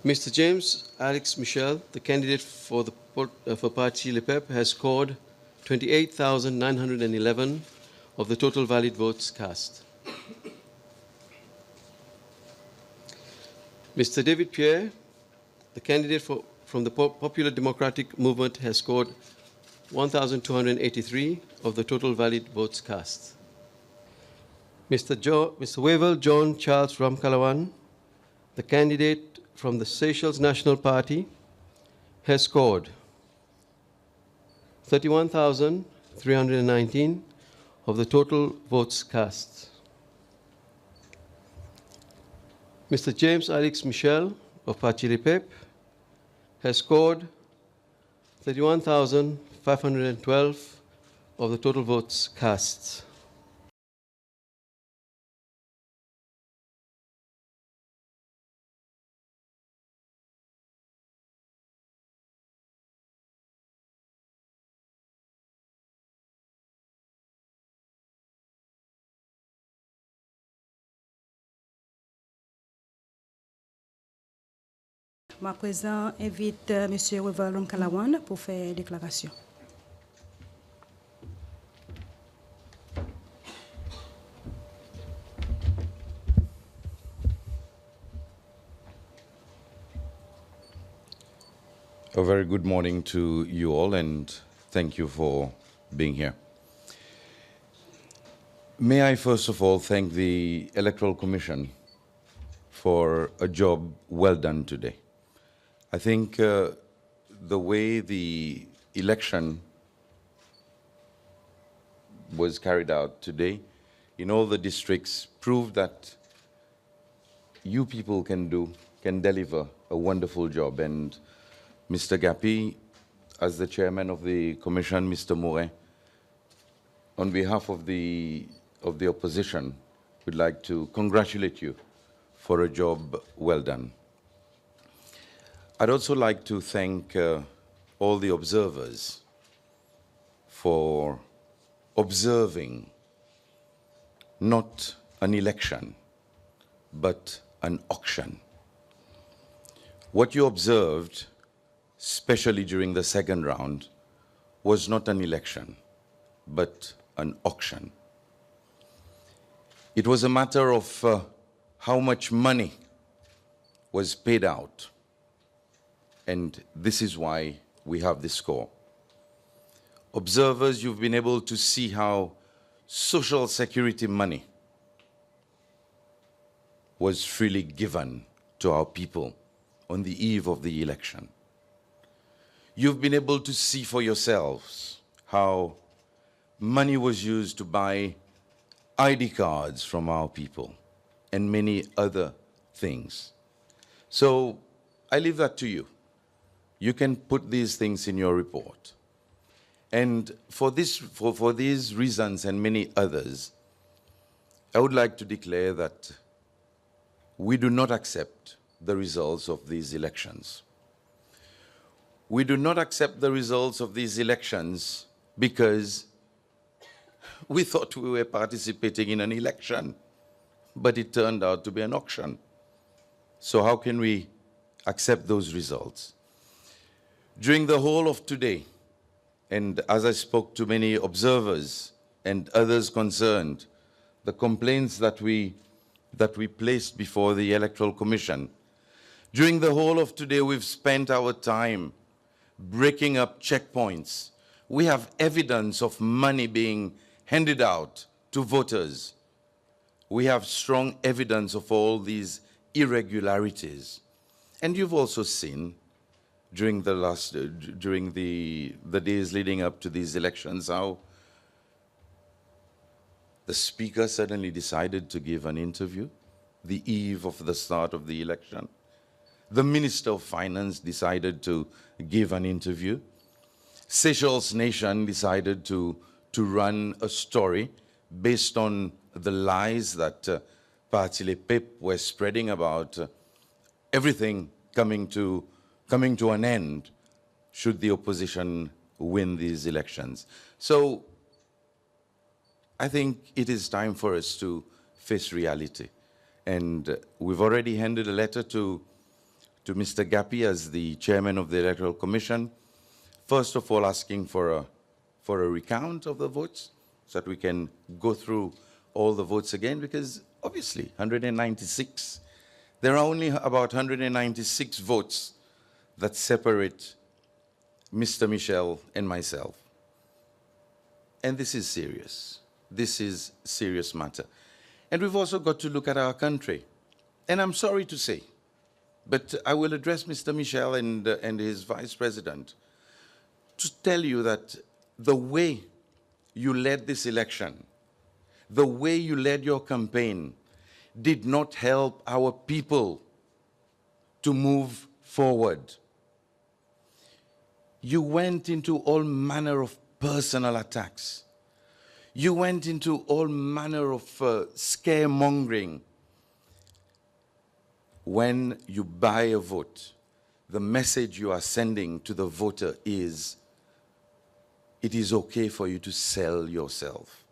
Mr. James Alex Michel, the candidate for Parti Le PEP, has scored 28,911 of the total valid votes cast. Mr. David Pierre, the candidate from the Popular Democratic Movement, has scored 1,283 of the total valid votes cast. Mr. Wavel John Charles Ramkalawan, the candidate from the Seychelles National Party, has scored 31,319 of the total votes cast. Mr. James Alex Michel of Parti Le PEP has scored 31,512 of the total votes cast. Ma présent invite M. Wavel Kalawan pour faire déclaration. A very good morning to you all, and thank you for being here. May I first of all thank the Electoral Commission for a job well done today. I think the way the election was carried out today in all the districts proved that you people can deliver a wonderful job. And Mr. Gapi, as the chairman of the commission, Mr. Mouret, on behalf of the opposition, would like to congratulate you for a job well done. I'd also like to thank all the observers for observing not an election, but an auction. What you observed, especially during the second round, was not an election, but an auction. It was a matter of how much money was paid out. And this is why we have this score. Observers, you've been able to see how social security money was freely given to our people on the eve of the election. You've been able to see for yourselves how money was used to buy ID cards from our people and many other things. So I leave that to you. You can put these things in your report. And for these reasons and many others, I would like to declare that we do not accept the results of these elections. We do not accept the results of these elections because we thought we were participating in an election, but it turned out to be an auction. So how can we accept those results? During the whole of today, and as I spoke to many observers and others concerned, the complaints that we placed before the Electoral Commission, during the whole of today, we've spent our time breaking up checkpoints. We have evidence of money being handed out to voters. We have strong evidence of all these irregularities. And you've also seen during the days leading up to these elections how the speaker suddenly decided to give an interview the eve of the start of the election. The Minister of Finance decided to give an interview. Seychelles Nation decided to run a story based on the lies that Parti Le PEP were spreading about everything coming to an end should the opposition win these elections. So I think it is time for us to face reality. And we've already handed a letter to to Mr. Gappy as the chairman of the Electoral Commission, first of all asking for a recount of the votes so that we can go through all the votes again, because obviously 196, there are only about 196 votes that separate Mr. Michel and myself. And this is serious. This is a serious matter. And we've also got to look at our country. And I'm sorry to say, but I will address Mr. Michel and his vice president to tell you that the way you led this election, the way you led your campaign, did not help our people to move forward. You went into all manner of personal attacks. You went into all manner of scaremongering. When you buy a vote, the message you are sending to the voter is, it is okay for you to sell yourself.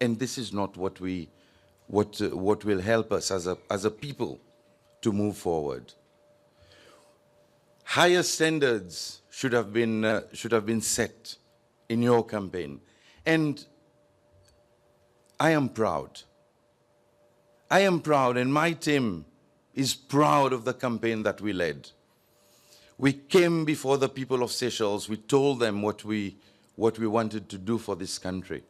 And this is not what will help us as a people to move forward. Higher standards should have been set in your campaign. And I am proud. I am proud, and my team is proud of the campaign that we led. We came before the people of Seychelles. We told them what we wanted to do for this country.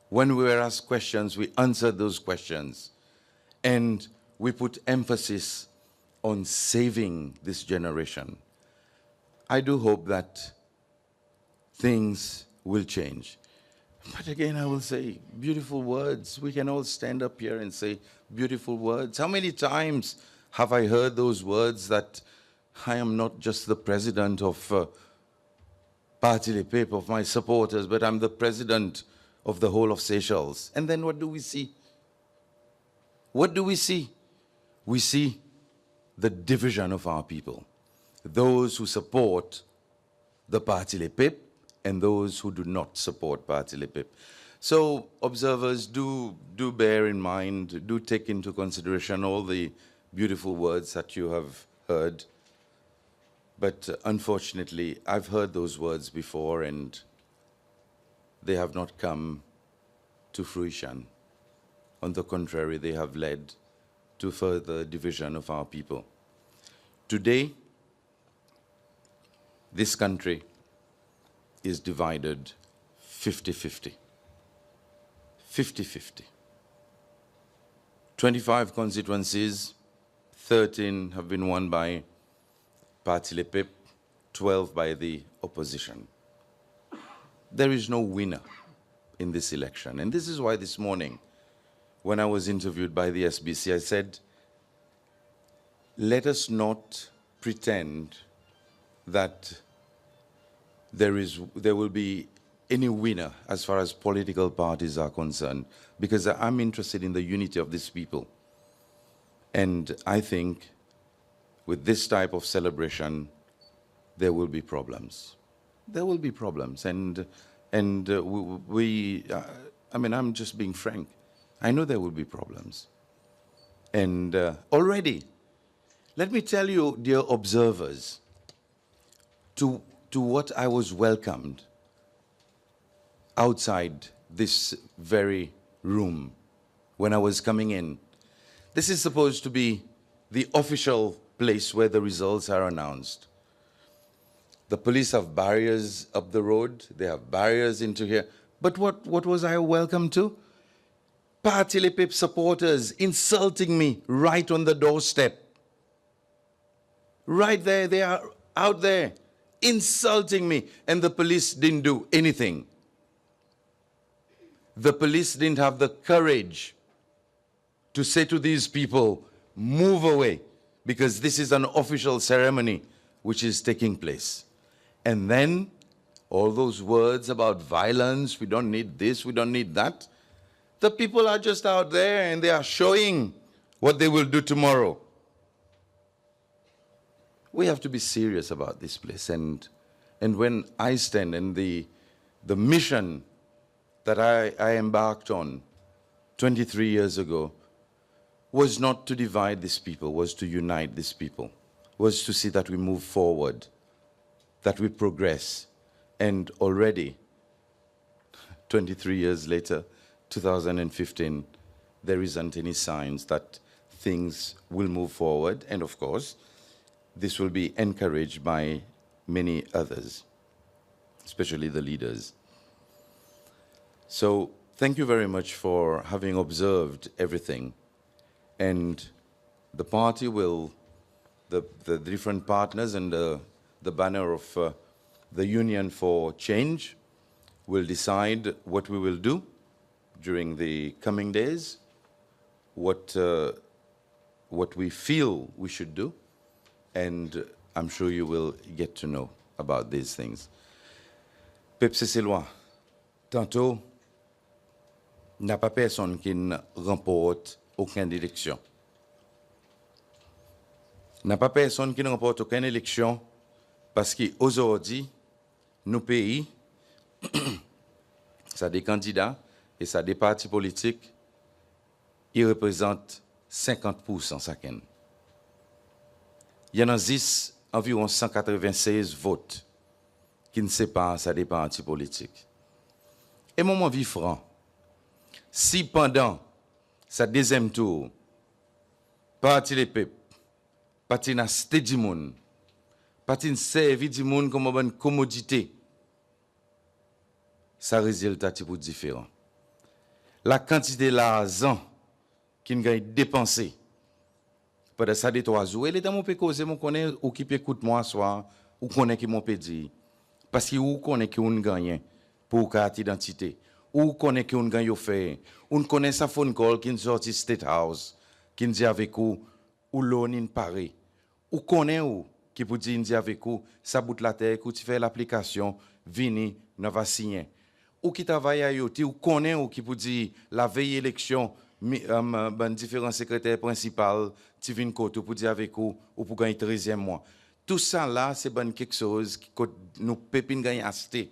When we were asked questions, we answered those questions. And we put emphasis on saving this generation. I do hope that things will change. But again, I will say, beautiful words. We can all stand up here and say beautiful words. How many times have I heard those words that I am not just the president of Parti Les Peuples, of my supporters, but I'm the president of the whole of Seychelles. And then what do we see? What do we see? We see the division of our people. Those who support the Parti Les Peuples and those who do not support Parti Les Peuples. So observers, do bear in mind, do take into consideration all the beautiful words that you have heard. But unfortunately, I've heard those words before and they have not come to fruition. On the contrary, they have led to further division of our people. Today, this country is divided 50-50. 50-50. 25 constituencies, 13 have been won by Parti Les Peuples, 12 by the opposition. There is no winner in this election. And this is why this morning, when I was interviewed by the SBC, I said, let us not pretend that there will be any winner as far as political parties are concerned, because I'm interested in the unity of these people. And I think with this type of celebration, there will be problems. There will be problems. And I mean, I'm just being frank. I know there will be problems. And already, let me tell you, dear observers, to what I was welcomed outside this very room when I was coming in. This is supposed to be the official place where the results are announced. The police have barriers up the road. They have barriers into here. But what was I welcome to? Parti Les Peuples supporters insulting me right on the doorstep. Right there, they are out there insulting me, and the police didn't do anything. The police didn't have the courage to say to these people, move away, because this is an official ceremony which is taking place. And then all those words about violence, we don't need this, we don't need that. The people are just out there and they are showing what they will do tomorrow. We have to be serious about this place. And when I stand in the mission that I embarked on 23 years ago was not to divide these people, was to unite these people. was to see that we move forward, that we progress. And already, 23 years later, 2015, there isn't any signs that things will move forward. And of course, this will be encouraged by many others, especially the leaders. So thank you very much for having observed everything. And the party will, the different partners and the banner of the Union for Change will decide what we will do during the coming days, what we feel we should do, and I'm sure you will get to know about these things. Peuple Seychellois, tantôt, n'a pas personne qui ne remporte aucune élection. N'a pas personne qui ne remporte aucune élection parce qu'aujourd'hui, nos pays, ça des candidats et ça des partis politiques, ils représentent 50% chacun. Il y en a environ 196 votes qui ne séparent ça des partis politiques. Et moment vie franc, si pendant sa deuxième tour, parti les peuples, parti n'a cité du monde, parti n'a servi du monde comme une commodité, ça résultat est différent. La quantité d'argent qui nous a dépensé pendant ça des 3 jours, et l'État m'a peut causer, mon connaît ou qui peut écouter moi soir, ou connaît qui m'a peut dire, parce que ou connaît qui on gagne pour carte d'identité, ou connaît qui on gagne fait, on connaît sa phone call qui nous sorti State House, qui nous dit avec vous, ou l'on in Paris, ou connaît ou qui peut dire avec vous, ça bout la terre, que tu fais l'application, vini, nous va signer. Ou qui travaille à IoT, ou connaît ou qui peut dire la veille élection, différents secrétaires principaux, tu viens côté pour dire avec vous, ou pour gagner 13e mois. Tout ça là, c'est ben quelque chose que nous pépines gagner acheter.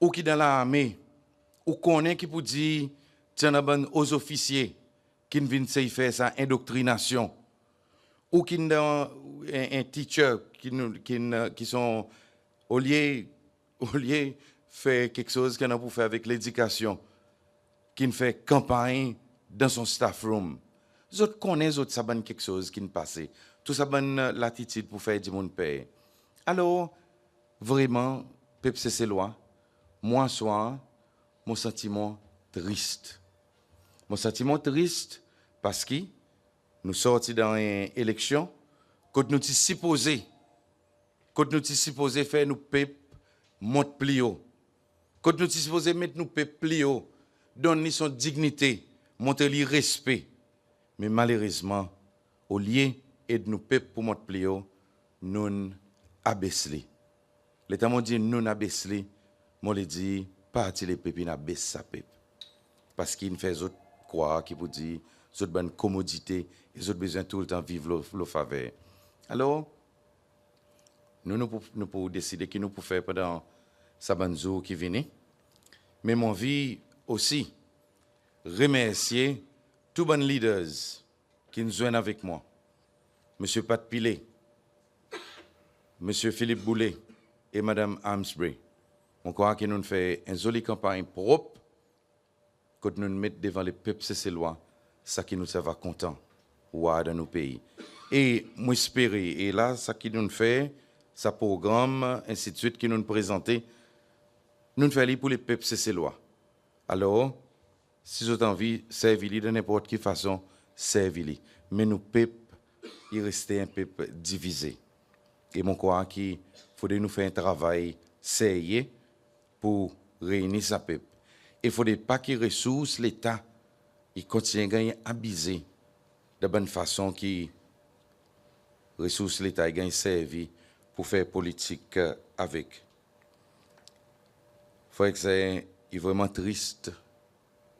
Ou qui dans l'armée, ou connaît qui pour dire, tiens, ben aux officiers qui viennent faire ça, indoctrination. Ou qui dans un teacher qui sont au lieu faire quelque chose qu'on a pour faire avec l'éducation, qui fait campagne dans son staff room. Les autres connaissent ça quelque chose qui ne passe. Tout ça bonne l'attitude pour faire du monde paix. Alors vraiment, peuple Seychellois, moi soir, mon sentiment triste. Mon sentiment triste parce que nous sortis dans une élection, quand nous sommes supposés faire nous peuple monte plus haut. Quand nous sommes supposés mettre nous peuple plus haut, donner son dignité, montrer le respect. Mais malheureusement, au lieu de nous peuple pour monter plus haut, nous abaissons. L'État m'a dit nous abaissons, moi le dit parti les peuples abaisse sa peuple. Parce qu'il fait autres croire qui vous dit autres bonne commodité, ils ont besoin tout le temps vivre le faveur. Alors nous pouvons décider qui nous pouvons faire pendant sa bonne jour qui vient. Mais mon vie aussi remercier tous les leaders qui nous joignent avec moi. Monsieur Pat Pilet, Monsieur Philippe Boulet et Madame Amsbury. On croit que nous fait une jolie campagne propre que nous mettons devant les peuples seychellois, ça qui nous va content dans nos pays. Et moi j'espère, et là, ça qui nous fait, ça programme, ainsi de suite, qui nous présente, nous faisons pour les peuples seychellois. Alors, si vous avez envie, servez-les de n'importe quelle façon, servez-les. Mais nous, peuple, il reste un peuple divisé. Et mon crois qu'il faudrait nous faire un travail sérieux pour réunir sa peuple. Il ne faudrait pas que les ressources, l'État, il continue à gagner abusé de bonne façon que les ressources, l'État, gagne servi pour faire politique avec. Il faut que c'est vraiment triste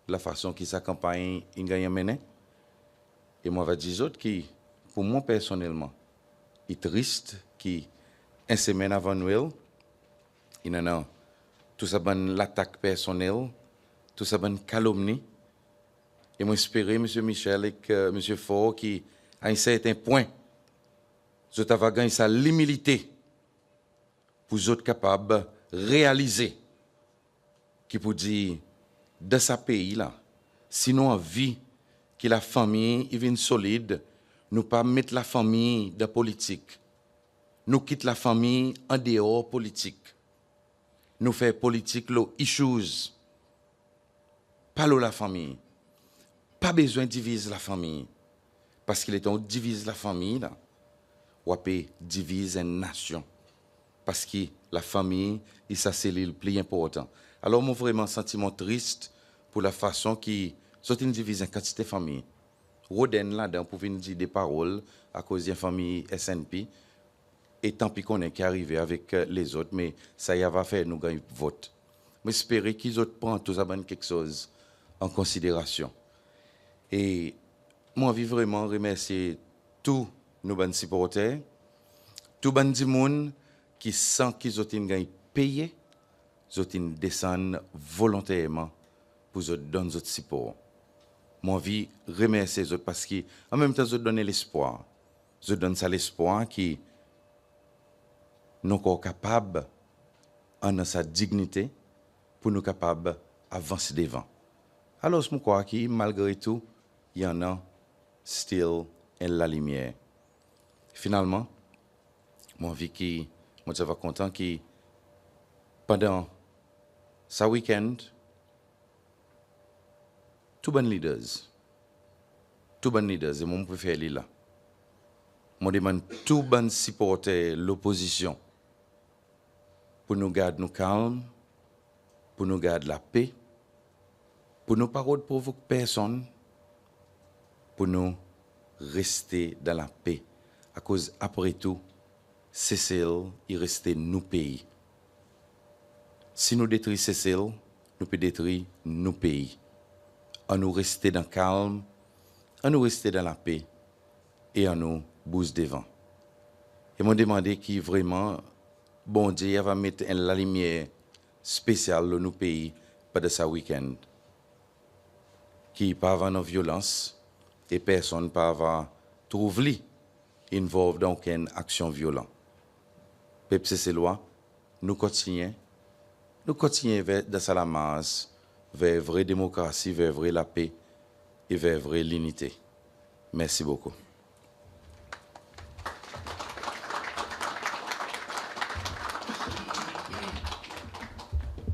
la façon que sa campagne a gagné menée. Et moi, je vais dire autres qui, pour moi personnellement, est triste qui, une semaine avant Noël, il y a tout ça, l'attaque personnelle, tout ça, calomnie. Et moi, j'espère, M. Michel et M. Faure, qui, à un certain point, vous avez gagné ça l'humilité pour vous être capable de réaliser qui pour dire dans ce pays-là, sinon en vie, que la famille est une solide, nous pas mettre la famille dans la politique. Nous quitte la famille en dehors politique. Nous faisons politique les issues. Pas la famille. Pas besoin de diviser la famille. Parce qu'il est on divise la famille, là, on peut diviser une nation. Parce que la famille, c'est le plus important. Alors, moi, vraiment, sentiment triste pour la façon qui sont une divise en quantité de famille. Roden, là-dedans, pour venir dire des paroles à cause de la famille SNP. Et tant pis qu'on est arrivé avec les autres, mais ça y va faire nous gagner vote. J'espère qu'ils autres prennent tout ça quelque chose en considération. Et moi, je veux vraiment remercier tous nos bons supporters, tous les gens qui sentent qu'ils ont gagné payé, ils ont descendu volontairement pour donner notre support. Moi, je veux remercier les autres parce qu'en même temps, je donne l'espoir. Je donne ça l'espoir qui nous sommes capables, en sa dignité, pour nous capables d'avancer devant. Alors, je crois que malgré tout, il y en a still en la lumière. Finalement, moi, je suis content que pendant ce week-end, tous les leaders, et mon préféré là, je demande tous les supporters l'opposition pour nous garder nous calmes, pour nous garder la paix, pour nous pas provoquer personne, pour nous rester dans la paix. À cause, après tout, Seychelles, il reste nos pays. Si nous détruisons Seychelles, nous pouvons détruire nos pays. On nous rester dans le calme, on nous rester dans la paix et on nous bouge devant. Et m'ont demandé qui vraiment, bon Dieu, va mettre la lumière spéciale dans nos pays pendant ce week-end. Qui pas avoir de violence et personne ne peut avoir trouvé involved dans aucune action violente. Peuple Seychellois, nous continuons vers la masse, vers la vraie démocratie, vers la vraie paix et vers la vraie l'unité. Merci beaucoup.